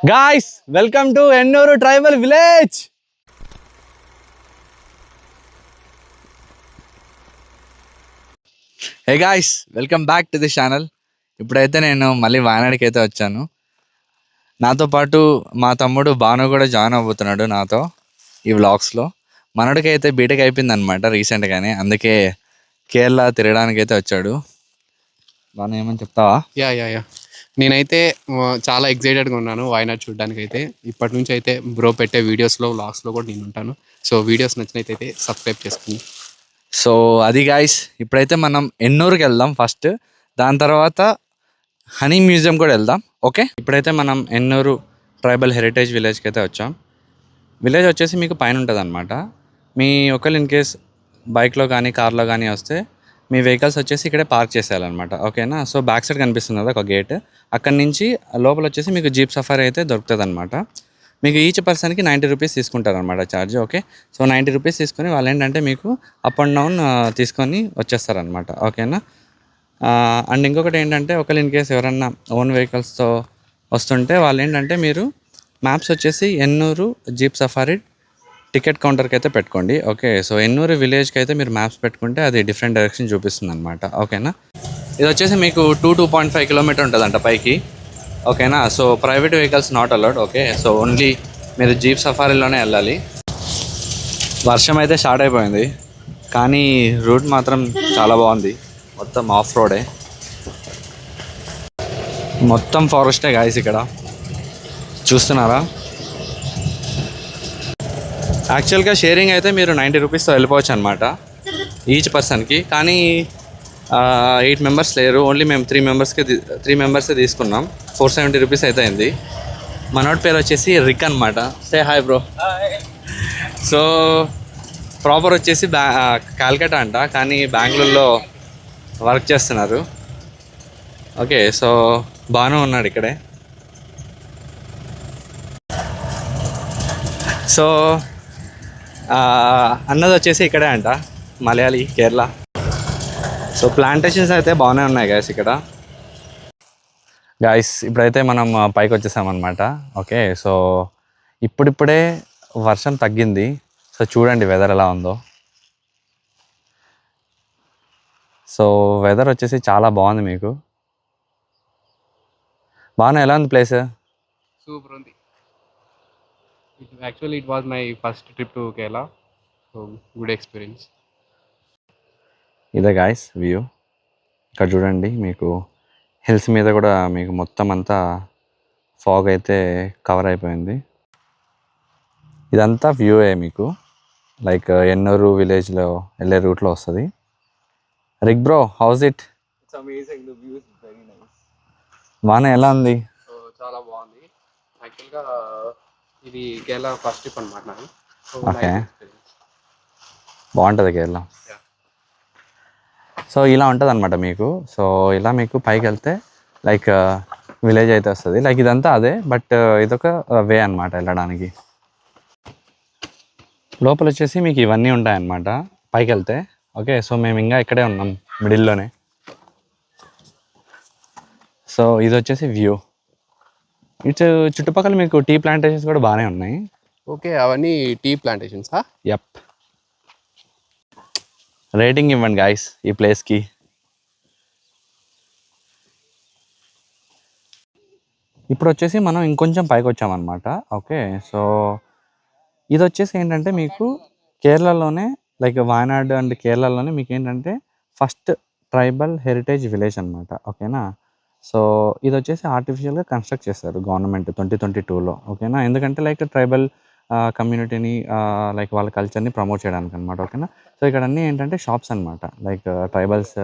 Guys, welcome to Ennuru Tribal Village. Hey guys, welcome back to this channel. ఇప్పుడైతే నేను మళ్ళీ వాయనాడికి అయితే వచ్చాను. నాతో పాటు మా తమ్ముడు బాను కూడా జాయిన్ అవబోతున్నాడు నాతో ఈ వ్లాగ్స్లో. మనోడికి అయితే బీటెక్ అయిపోయింది అనమాట రీసెంట్గానే, అందుకే కేరళ తిరగడానికి అయితే వచ్చాడు. బాను ఏమని చెప్తావా? యా నేనైతే చాలా ఎక్సైటెడ్గా ఉన్నాను వాయనాడ్ చూడడానికి. అయితే ఇప్పటి నుంచి అయితే బ్రో పెట్టే వీడియోస్లో వ్లాగ్స్లో కూడా నేను ఉంటాను. సో వీడియోస్ నచ్చినైతే సబ్స్క్రైబ్ చేసుకుని. సో అది గాయస్, ఇప్పుడైతే మనం ఎన్నూరుకి వెళ్దాం ఫస్ట్, దాని తర్వాత హనీ మ్యూజియం కూడా వెళ్దాం. ఓకే, ఇప్పుడైతే మనం ఎన్నూరు ట్రైబల్ హెరిటేజ్ విలేజ్కి అయితే వచ్చాం. విలేజ్ వచ్చేసి మీకు పైన ఉంటుంది అనమాట. మీ ఒకళ్ళు ఇన్ కేస్ బైక్లో కానీ కార్లో కానీ వస్తే మీ వెహికల్స్ వచ్చేసి ఇక్కడే పార్క్ చేసేయాలన్నమాట. ఓకేనా? సో బ్యాక్ సైడ్ కనిపిస్తుంది కదా ఒక గేట్, అక్కడి నుంచి లోపల వచ్చేసి మీకు జీప్ సఫారీ అయితే దొరుకుతుంది అనమాట. మీకు ఈచ్ పర్సన్కి 90 రూపీస్ తీసుకుంటారనమాట ఛార్జ్. ఓకే, సో 90 రూపీస్ తీసుకొని వాళ్ళు ఏంటంటే మీకు అప్ అండ్ డౌన్ తీసుకొని వచ్చేస్తారనమాట. ఓకేనా? అండ్ ఇంకొకటి ఏంటంటే ఒకళ్ళు ఇన్ కేసు ఎవరన్నా ఓన్ వెహికల్స్తో వస్తుంటే వాళ్ళు ఏంటంటే మీరు మ్యాప్స్ వచ్చేసి ఎన్నూరు జీప్ సఫారీ టికెట్ కౌంటర్కి అయితే పెట్టుకోండి. ఓకే, సో ఎన్నూరు విలేజ్కి అయితే మీరు మ్యాప్స్ పెట్టుకుంటే అది డిఫరెంట్ డైరెక్షన్ చూపిస్తుంది అనమాట. ఓకేనా? ఇది వచ్చేసి మీకు 2.5 కిలోమీటర్ ఉంటుందంట పైకి. ఓకేనా? So private vehicles not allowed. Okay, so only మీరు జీప్ సఫారీలోనే వెళ్ళాలి. వర్షం అయితే స్టార్ట్ అయిపోయింది, కానీ రూట్ మాత్రం చాలా బాగుంది. మొత్తం ఆఫ్ రోడే, మొత్తం ఫారెస్టే గాయస్. ఇక్కడ చూస్తున్నారా? యాక్చువల్గా షేరింగ్ అయితే మీరు 90 రూపీస్తో వెళ్ళిపోవచ్చు అనమాట ఈచ్ పర్సన్కి. కానీ 8 మెంబర్స్ లేరు, ఓన్లీ మేము 3 మెంబర్సే తీసుకున్నాం. 470 రూపీస్ అయితే అయింది. మనోడి పేరు వచ్చేసి రిక్ అనమాట. Say hi bro. So proper వచ్చేసి కాల్కటా అంట, కానీ బెంగళూరులో వర్క్ చేస్తున్నారు. ఓకే, సో బాగానే ఉన్నాడు ఇక్కడే. సో అన్నది వచ్చేసి ఇక్కడే అంట, మలయాళీ, కేరళ. సో ప్లాంటేషన్స్ అయితే బాగానే ఉన్నాయి గాయస్ ఇక్కడ. గాయస్ ఇప్పుడైతే మనం పైకి వచ్చేసామన్నమాట. ఓకే, సో ఇప్పుడిప్పుడే వర్షం తగ్గింది. సో చూడండి వెదర్ ఎలా ఉందో. సో వెదర్ వచ్చేసి చాలా బాగుంది. మీకు బాగానే ఎలా ఉంది ప్లేస్? సూపర్ ఉంది. Actually it was my first trip to Kerala. So good experience. ఇదే గాయస్ వ్యూ. ఇక్కడ చూడండి, మీకు హిల్స్ మీద కూడా మీకు మొత్తం అంతా ఫాగ్ అయితే కవర్ అయిపోయింది. ఇదంతా వ్యూయే మీకు, లైక్ ఎన్నూరు విలేజ్లో వెళ్ళే రూట్లో వస్తుంది. Rick bro, how's it? It's amazing, the view is very nice. వాన ఎలా ఉంది? చాలా బాగుంది. యాక్చువల్గా ఇది కేరళ ఫస్ట్ ట్రిప్ అనమాట నాకు. ఓకే, బాగుంటుంది కేరళ. సో ఇలా ఉంటుంది అనమాట మీకు. సో ఇలా మీకు పైకి వెళ్తే లైక్ విలేజ్ అయితే వస్తుంది. లైక్ ఇదంతా అదే, బట్ ఇదొక వే అనమాట వెళ్ళడానికి. లోపల వచ్చేసి మీకు ఇవన్నీ ఉంటాయన్నమాట పైకి వెళ్తే. ఓకే, సో మేము ఇంకా ఇక్కడే ఉన్నాం మిడిల్లోనే. సో ఇది వచ్చేసి వ్యూ. ఇటు చుట్టుపక్కల మీకు టీ ప్లాంటేషన్స్ కూడా బాగానే ఉన్నాయి. ఓకే, అవన్నీ టీ ప్లాంటేషన్సా? యప్. రేటింగ్ ఇవ్వండి గాయస్ ఈ ప్లేస్కి. ఇప్పుడు వచ్చేసి మనం ఇంకొంచెం పైకి వచ్చామన్నమాట. ఓకే, సో ఇది వచ్చేసి ఏంటంటే మీకు కేరళలోనే, లైక్ వాయనాడ్ అండ్ కేరళలోనే మీకు ఏంటంటే ఫస్ట్ ట్రైబల్ హెరిటేజ్ విలేజ్ అనమాట. ఓకేనా? సో ఇది వచ్చేసి ఆర్టిఫిషియల్గా కన్స్ట్రక్ట్ చేస్తారు గవర్నమెంట్ 2022లో. ఓకేనా? ఎందుకంటే లైక్ ట్రైబల్ కమ్యూనిటీని లైక్ వాళ్ళ కల్చర్ని ప్రమోట్ చేయడానికి అనమాట. ఓకేనా? సో ఇక్కడ అన్నీ ఏంటంటే షాప్స్ అనమాట, లైక్ ట్రైబల్స్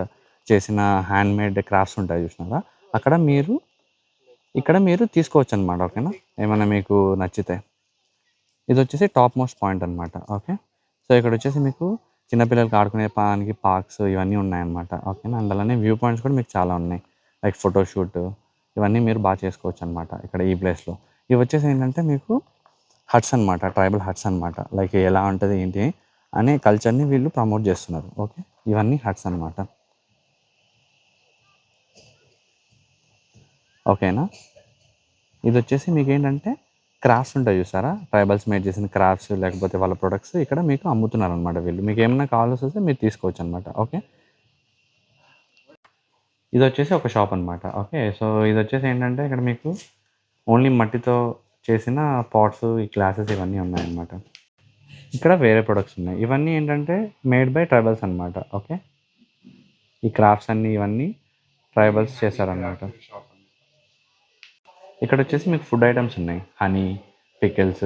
చేసిన హ్యాండ్మేడ్ క్రాఫ్ట్స్ ఉంటాయి చూసినారా, ఇక్కడ మీరు తీసుకోవచ్చు అనమాట. ఓకేనా? ఏమైనా మీకు నచ్చితే. ఇది వచ్చేసి టాప్ మోస్ట్ పాయింట్ అనమాట. ఓకే, సో ఇక్కడ వచ్చేసి మీకు చిన్నపిల్లలకి ఆడుకునే పానికి పార్క్స్ ఇవన్నీ ఉన్నాయన్నమాట. ఓకేనా? అండ్ అలానే వ్యూ పాయింట్స్ కూడా మీకు చాలా ఉన్నాయి, లైక్ ఫోటోషూట్ ఇవన్నీ మీరు బాగా చేసుకోవచ్చు అనమాట ఇక్కడ ఈ ప్లేస్లో. ఇవి వచ్చేసి ఏంటంటే మీకు హట్స్ అనమాట, ట్రైబల్ హట్స్ అనమాట. లైక్ ఎలా ఉంటుంది ఏంటి అనే కల్చర్ని వీళ్ళు ప్రమోట్ చేస్తున్నారు. ఓకే, ఇవన్నీ హట్స్ అనమాట. ఓకేనా? ఇది వచ్చేసి మీకు ఏంటంటే క్రాఫ్ట్స్ ఉంటాయి చూసారా, ట్రైబల్స్ మేడ్ చేసిన క్రాఫ్ట్స్ లేకపోతే వాళ్ళ ప్రొడక్ట్స్ ఇక్కడ మీకు అమ్ముతున్నారు అనమాట వీళ్ళు. మీకు ఏమైనా కావాల్సి వస్తే మీరు తీసుకోవచ్చు అనమాట. ఓకే, ఇది వచ్చేసి ఒక షాప్ అనమాట. ఓకే, సో ఇది వచ్చేసి ఏంటంటే ఇక్కడ మీకు ఓన్లీ మట్టితో చేసిన పాట్స్, ఈ గ్లాసెస్ ఇవన్నీ ఉన్నాయన్నమాట. ఇక్కడ వేరే ప్రొడక్ట్స్ ఉన్నాయి. ఇవన్నీ ఏంటంటే మేడ్ బై ట్రైబల్స్ అనమాట. ఓకే, ఈ క్రాఫ్ట్స్ అన్నీ ఇవన్నీ ట్రైబల్స్ చేశారనమాట. ఇక్కడ వచ్చేసి మీకు ఫుడ్ ఐటమ్స్ ఉన్నాయి, హనీ, పికిల్స్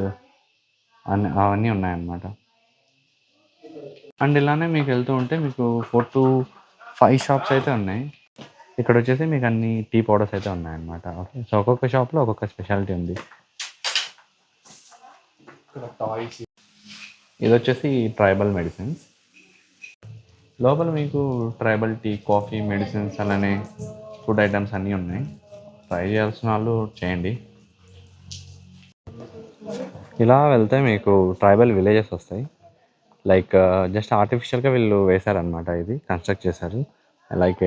అవన్నీ ఉన్నాయన్నమాట. అండ్ ఇలానే మీకు వెళ్తూ ఉంటే మీకు 4 to 5 షాప్స్ అయితే ఉన్నాయి. ఇక్కడ వచ్చేసి మీకు అన్ని టీ పౌడర్స్ అయితే ఉన్నాయన్నమాట. ఓకే, సో ఒక్కొక్క షాప్లో ఒక్కొక్క స్పెషాలిటీ ఉంది. ఇది వచ్చేసి ట్రైబల్ మెడిసిన్స్. లోపల మీకు ట్రైబల్ టీ, కాఫీ, మెడిసిన్స్ అలానే ఫుడ్ ఐటమ్స్ అన్నీ ఉన్నాయి. ట్రై చేయాల్సిన వాళ్ళు చేయండి. ఇలా వెళ్తే మీకు ట్రైబల్ విలేజెస్ వస్తాయి. లైక్ జస్ట్ ఆర్టిఫిషియల్గా వీళ్ళు వేశారనమాట, ఇది కన్స్ట్రక్ట్ చేశారు. లైక్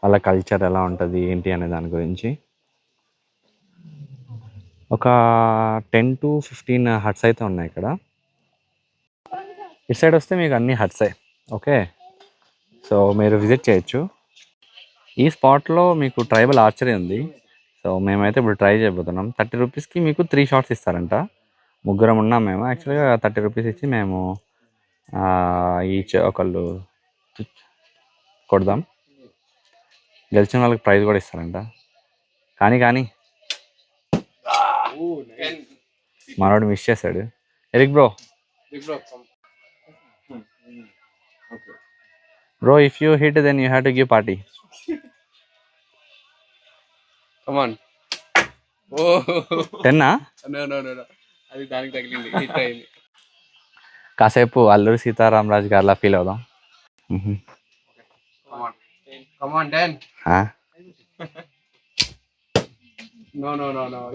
వాళ్ళ కల్చర్ ఎలా ఉంటుంది ఏంటి అనే దాని గురించి. ఒక 10 to 15 హట్స్ అయితే ఉన్నాయి ఇక్కడ. ఇటు సైడ్ వస్తే మీకు అన్ని హట్సే. ఓకే, సో మీరు విజిట్ చేయొచ్చు. ఈ స్పాట్లో మీకు ట్రైబల్ ఆర్చరీ ఉంది. సో మేమైతే ఇప్పుడు ట్రై చేయబోతున్నాం. 30 రూపీస్కి మీకు 3 షాట్స్ ఇస్తారంట. ముగ్గురం ఉన్నాం మేము. యాక్చువల్గా 30 రూపీస్ ఇచ్చి మేము ఈచ్ ఒకళ్ళు కొడదాం. గెలిచిన వాళ్ళకి ప్రైజ్ కూడా ఇస్తారంట. కానీ మనోడు మిస్ చేశాడు. Eric bro if you hit then you have to give party. Come on. 10 అది దానికి తగిలింది, హిట్ అయింది. కాసేపు అల్లూరి సీతారామరాజు గారిలా ఫీల్ అవుదాం. Come on, 10. No.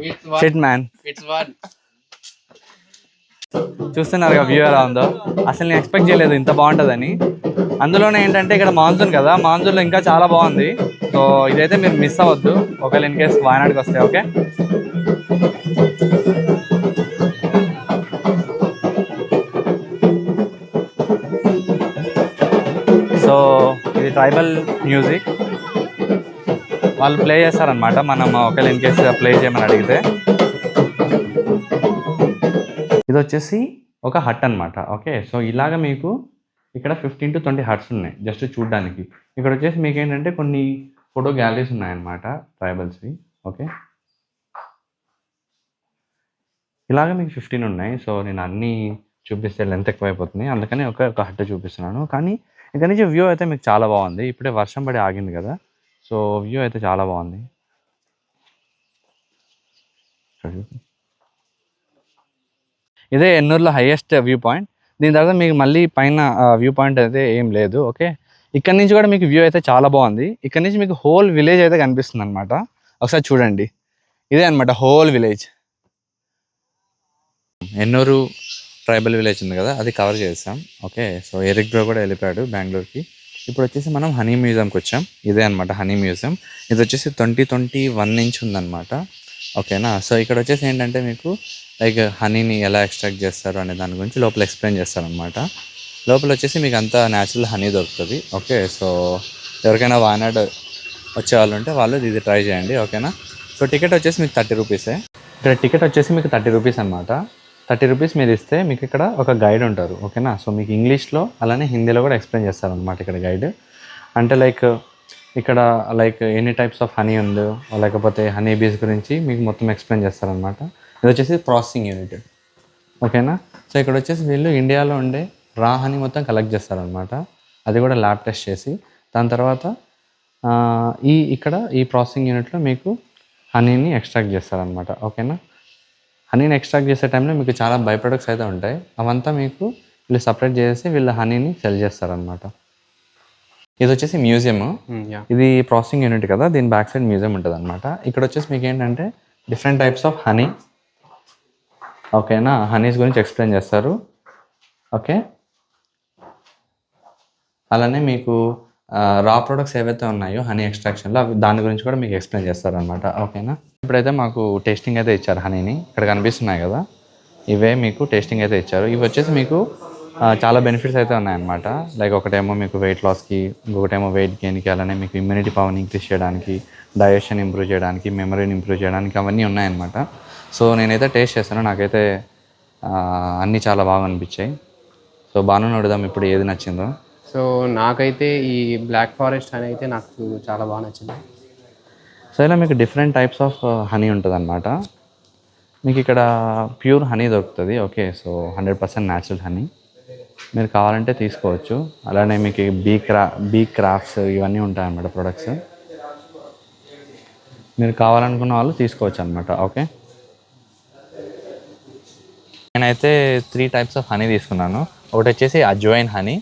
It's one. Shit man. It's one. చూస్తున్నారు వ్యూ ఎలా ఉందో. అసలు నేను ఎక్స్పెక్ట్ చేయలేదు ఇంత బాగుంటుందని. అందులోనే ఏంటంటే ఇక్కడ మాన్సూన్ కదా, మాన్సూన్లో ఇంకా చాలా బాగుంది. సో ఇదైతే మీరు మిస్ అవ్వద్దు ఒకవేళ ఇన్ కేస్ వాయనాడ్కి వస్తే. ఓకే, సో ఇది ట్రైబల్ మ్యూజిక్ వాళ్ళు ప్లే చేస్తారనమాట. మనం ఒకవేళ ఇన్ కేస్ ప్లే చేయమని అడిగితే. ఇది వచ్చేసి ఒక హట్ అనమాట. ఓకే, సో ఇలాగ మీకు ఇక్కడ 15 to 20 హట్స్ ఉన్నాయి జస్ట్ చూడడానికి. ఇక్కడ వచ్చేసి మీకు ఏంటంటే కొన్ని ఫోటో గ్యాలరీస్ ఉన్నాయన్నమాట ట్రైబల్స్వి. ఓకే, ఇలాగ మీకు 15 ఉన్నాయి. సో నేను అన్నీ చూపిస్తే లెంత్ ఎక్కువైపోతుంది, అందుకని ఒక హట్ చూపిస్తున్నాను. కానీ ఇక్కడ నుంచి వ్యూ అయితే మీకు చాలా బాగుంది. ఇప్పుడే వర్షం పడి ఆగింది కదా, సో వ్యూ అయితే చాలా బాగుంది. ఇదే ఎన్నూరులో హైయెస్ట్ వ్యూ పాయింట్. దీని తర్వాత మీకు మళ్ళీ పైన వ్యూ పాయింట్ అయితే ఏం లేదు. ఓకే, ఇక్కడ నుంచి కూడా మీకు వ్యూ అయితే చాలా బాగుంది. ఇక్కడ నుంచి మీకు హోల్ విలేజ్ అయితే కనిపిస్తుంది అనమాట. ఒకసారి చూడండి, ఇదే అనమాట whole village. Ennore tribal village ఉంది కదా, అది కవర్ చేస్తాం. ఓకే, సో ఎరిక్ బ్రో కూడా వెళ్ళిపోయాడు బెంగళూరుకి. ఇప్పుడు వచ్చేసి మనం హనీ మ్యూజియంకి వచ్చాం. ఇదే అనమాట హనీ మ్యూజియం. ఇది వచ్చేసి 2021 నుంచి ఉందన్నమాట. ఓకేనా, సో ఇక్కడ వచ్చేసి ఏంటంటే మీకు లైక్ హనీని ఎలా ఎక్స్ట్రాక్ట్ చేస్తారు అనే దాని గురించి లోపల ఎక్స్ప్లెయిన్ చేస్తారనమాట. లోపల వచ్చేసి మీకు అంతా న్యాచురల్ హనీ దొరుకుతుంది. ఓకే, సో ఎవరికైనా వాయనాడ్ వచ్చే వాళ్ళు ఉంటే వాళ్ళు ఇది ట్రై చేయండి. ఓకేనా, సో టికెట్ వచ్చేసి మీకు 30 రూపీసే. ఇక్కడ టికెట్ వచ్చేసి మీకు 30 రూపీస్ అనమాట. 30 రూపీస్ మీరు ఇస్తే మీకు ఇక్కడ ఒక గైడ్ ఉంటారు. ఓకేనా, సో మీకు ఇంగ్లీష్లో అలానే హిందీలో కూడా ఎక్స్ప్లెయిన్ చేస్తారనమాట ఇక్కడ గైడ్. అంటే లైక్ ఇక్కడ లైక్ ఎన్ని టైప్స్ ఆఫ్ హనీ ఉందో లేకపోతే హనీ బీస్ గురించి మీకు మొత్తం ఎక్స్ప్లెయిన్ చేస్తారనమాట. ఇది వచ్చేసి ప్రాసెసింగ్ యూనిట్. ఓకేనా, సో ఇక్కడ వచ్చేసి వీళ్ళు ఇండియాలో ఉండే రా హనీ మొత్తం కలెక్ట్ చేస్తారనమాట. అది కూడా ల్యాబ్ టెస్ట్ చేసి దాని తర్వాత ఈ ప్రాసెసింగ్ యూనిట్లో మీకు హనీని ఎక్స్ట్రాక్ట్ చేస్తారనమాట. ఓకేనా, హనీని ఎక్స్ట్రాక్ట్ చేసే టైంలో మీకు చాలా బై ప్రొడక్ట్స్ అయితే ఉంటాయి. అవంతా మీకు వీళ్ళు సపరేట్ చేసి వీళ్ళ హనీని సెల్ చేస్తారనమాట. ఇది వచ్చేసి మ్యూజియం. ఇది ప్రాసెసింగ్ యూనిట్ కదా, దీని బ్యాక్ సైడ్ మ్యూజియం ఉంటుంది అనమాట. ఇక్కడ వచ్చేసి మీకు ఏంటంటే డిఫరెంట్ టైప్స్ ఆఫ్ హనీ. ఓకేనా, హనీస్ గురించి ఎక్స్ప్లెయిన్ చేస్తారు. ఓకే, అలానే మీకు రా ప్రొడక్ట్స్ ఏవైతే ఉన్నాయో హనీ ఎక్స్ట్రాక్షన్లో అవి దాని గురించి కూడా మీకు ఎక్స్ప్లెయిన్ చేస్తారనమాట. ఓకేనా. ఇప్పుడైతే మాకు టేస్టింగ్ అయితే ఇచ్చారు హనీని. ఇక్కడ కనిపిస్తున్నాయి కదా, ఇవే మీకు టేస్టింగ్ అయితే ఇచ్చారు. ఇవి వచ్చేసి మీకు చాలా బెనిఫిట్స్ అయితే ఉన్నాయన్నమాట. లైక్ ఒకటేమో మీకు వెయిట్ లాస్కి, ఇంకొకటేమో వెయిట్ గెయిన్కి, అలానే మీకు ఇమ్యూనిటీ పవర్ని ఇంక్రీజ్ చేయడానికి, డైజెషన్ ఇంప్రూవ్ చేయడానికి, మెమరీని ఇంప్రూవ్ చేయడానికి అవన్నీ ఉన్నాయన్నమాట. సో నేనైతే టేస్ట్ చేస్తాను. నాకైతే అన్నీ చాలా బాగా అనిపించాయి. సో బాను అడుగుదాం ఇప్పుడు ఏది నచ్చిందో. సో నాకైతే ఈ బ్లాక్ ఫారెస్ట్ హనీ అయితే నాకు చాలా బాగా నచ్చింది. సో ఇలా మీకు డిఫరెంట్ టైప్స్ ఆఫ్ హనీ ఉంటుంది అనమాట. మీకు ఇక్కడ ప్యూర్ హనీ దొరుకుతుంది. ఓకే, సో 100% న్యాచురల్ హనీ మీరు కావాలంటే తీసుకోవచ్చు. అలానే మీకు బీ క్రాఫ్ట్స్ ఇవన్నీ ఉంటాయన్నమాట ప్రొడక్ట్స్. మీరు కావాలనుకున్న వాళ్ళు తీసుకోవచ్చు అనమాట. ఓకే, నేనైతే 3 టైప్స్ ఆఫ్ హనీ తీసుకున్నాను. ఒకటి వచ్చేసి అజ్వైన్ హనీ.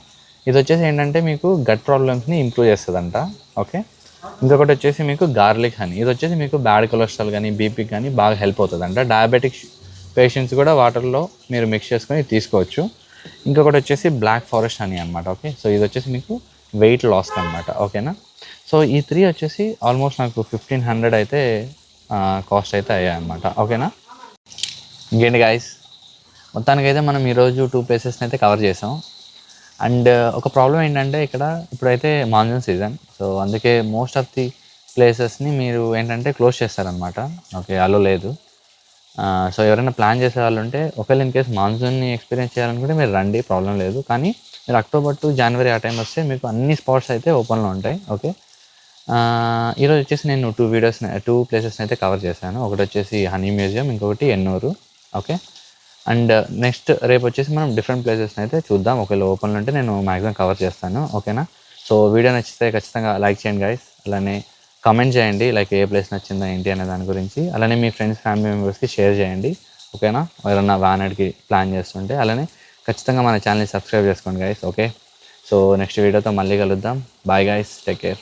ఇది వచ్చేసి ఏంటంటే మీకు గట్ ప్రాబ్లమ్స్ని ఇంప్రూవ్ చేస్తుందంట. ఓకే, ఇంకొకటి వచ్చేసి మీకు గార్లిక్ హనీ. ఇది వచ్చేసి మీకు బ్యాడ్ కొలెస్ట్రాల్ కానీ బీపీకి కానీ బాగా హెల్ప్ అవుతుందంట. డయాబెటిక్ పేషెంట్స్ కూడా వాటర్లో మీరు మిక్స్ చేసుకొని తీసుకోవచ్చు. ఇంకొకటి వచ్చేసి బ్లాక్ ఫారెస్ట్ హనీ అనమాట. ఓకే, సో ఇది వచ్చేసి మీకు వెయిట్ లాస్ అనమాట. ఓకేనా. సో ఈ 3 వచ్చేసి ఆల్మోస్ట్ నాకు 1500 అయితే కాస్ట్ అయితే అయ్యాయి అనమాట. ఓకేనా. ఇంకేంటి గాయస్, మొత్తానికైతే మనం ఈరోజు 2 ప్లేసెస్ని అయితే కవర్ చేసాం. అండ్ ఒక ప్రాబ్లం ఏంటంటే ఇక్కడ ఇప్పుడైతే మాన్సూన్ సీజన్, సో అందుకే మోస్ట్ ఆఫ్ ది ప్లేసెస్ని మీరు ఏంటంటే క్లోజ్ చేస్తారనమాట. ఓకే, అలో లేదు. సో ఎవరైనా ప్లాన్ చేసే వాళ్ళు ఉంటే ఒకవేళ ఇన్ కేస్ మాన్సూన్ని ఎక్స్పీరియన్స్ చేయాలనుకుంటే మీరు రండి, ప్రాబ్లం లేదు. కానీ మీరు అక్టోబర్ టు జనవరి ఆ టైం వస్తే మీకు అన్ని స్పాట్స్ అయితే ఓపెన్లో ఉంటాయి. ఓకే, ఈరోజు వచ్చేసి నేను 2 ప్లేసెస్ని అయితే కవర్ చేశాను. ఒకటి వచ్చేసి హనీ మ్యూజియం, ఇంకొకటి ఎన్నూరు. ఓకే, అండ్ నెక్స్ట్ రేపు వచ్చేసి మనం డిఫరెంట్ ప్లేసెస్ని అయితే చూద్దాం. ఒకవేళ ఓపెన్లో ఉంటే నేను మ్యాక్సిమం కవర్ చేస్తాను. ఓకేనా. సో వీడియో నచ్చితే ఖచ్చితంగా లైక్ చేయండి గైస్. అలానే కామెంట్ చేయండి లైక్ ఏ ప్లేస్ నచ్చిందో ఏంటి అనే దాని గురించి. అలానే మీ ఫ్రెండ్స్ ఫ్యామిలీ మెంబర్స్కి షేర్ చేయండి. ఓకేనా, ఎవరైనా వ్యానెడ్కి ప్లాన్ చేస్తుంటే. అలానే ఖచ్చితంగా మన ఛానల్ని సబ్స్క్రైబ్ చేసుకోండి గైస్. ఓకే, సో నెక్స్ట్ వీడియోతో మళ్ళీ కలుద్దాం. Bye guys, take care.